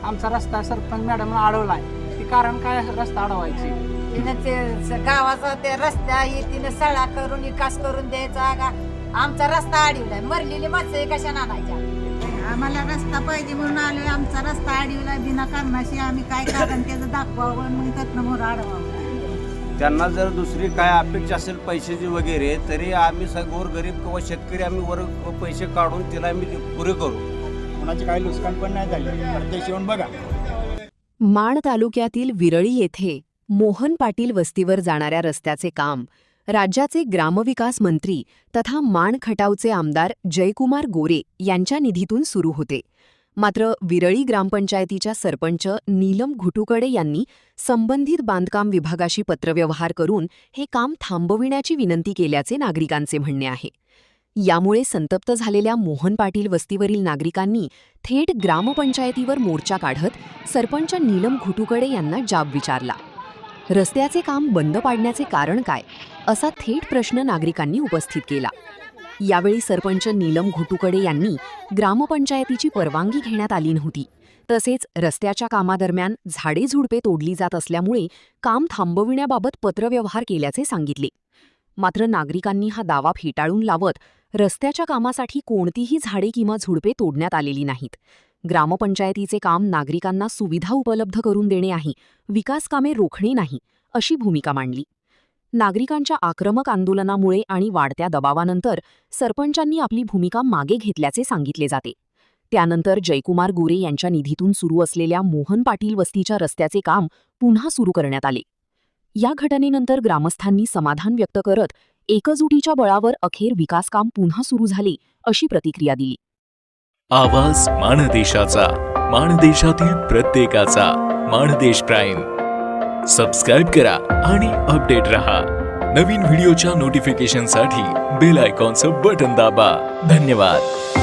आमचा रस्ता सरपंच मॅडम अडवलाय, ते कारण काय रस्ता अडवायची? तिनं ते गावाचा ते रस्ता तिने सळा करून विकास करून द्यायचा का? आमचा रस्ता अडवलाय, मरलेली माणसं कशाने आणायच्या? आम्हाला रस्ता पाहिजे म्हणून आलोय. आमचा रस्ता अडवलाय बिना कारणाशी. आम्ही काय कारण त्याचं दाखवावं, मग त्यातनं मोर अडवावं. त्यांना जर दुसरी काय अपेक्षा असेल पैशाची वगैरे, तरी आम्ही गोरगरीब किंवा शेतकरी आम्ही वर पैसे काढून तिला आम्ही पुरे करू. कोणाची काही नुकसान पण नाही झाली. प्रत्यक्ष येऊन बघा. माण तालुक्यातील विरळी येथे मोहन पाटील वस्तीवर जाणाऱ्या रस्त्याचे काम राज्याचे ग्रामविकास मंत्री तथा माण खटावचे आमदार जयकुमार गोरे यांच्या निधीतून सुरू होते. मात्र विरळी ग्रामपंचायतीच्या सरपंच नीलम घुटुकडे यांनी संबंधित बांधकाम विभागाशी पत्रव्यवहार करून हे काम थांबविण्याची विनंती केल्याचे नागरिकांचे म्हणणे आहे. यामुळे संतप्त झालेल्या मोहन पाटील वस्तीवरील नागरिकांनी थेट ग्रामपंचायतीवर मोर्चा काढत सरपंच नीलम घुटुकडे यांना जाब विचारला. रस्त्याचे काम बंद पाडण्याचे कारण काय, असा थेट प्रश्न नागरिकांनी उपस्थित केला. यावेळी सरपंच नीलम घुटुकडे यांनी ग्रामपंचायतीची परवानगी घेण्यात आली नव्हती, तसेच रस्त्याच्या कामादरम्यान झाडे झुडपे तोडली जात असल्यामुळे काम थांबविण्याबाबत पत्रव्यवहार केल्याचे सांगितले. मात्र नागरिकांनी हा दावा फेटाळून लावत रस्त्याच्या कामासाठी कोणतीही झाडे किंवा झुडपे तोडण्यात आलेली नाहीत. ग्रामपंचायतीचे काम नागरिकांना सुविधा उपलब्ध करून देणे आहे, विकास कामे रोखणे नाही, अशी भूमिका मांडली. नागरिकांच्या आक्रमक आंदोलनामुळे आणि वाढत्या दबावानंतर सरपंचांनी आपली भूमिका मागे घेतल्याचे सांगितले जाते. त्यानंतर जयकुमार गोरे यांच्या निधीतून सुरू असलेल्या मोहन पाटील वस्तीच्या रस्त्याचे काम पुन्हा सुरू करण्यात आले. या घटनेनंतर ग्रामस्थांनी समाधान व्यक्त करत एकजुटीच्या बळावर अखेर विकास काम पुन्हा सुरू झाले, अशी प्रतिक्रिया दिली. आवाज माणदेशाचा, माणदेशातील प्रत्येकाचा. माणदेश प्राईम सबस्क्राईब करा आणि अपडेट रहा. नवीन व्हिडिओच्या नोटिफिकेशनसाठी बेल आयकॉनचं बटन दाबा. धन्यवाद.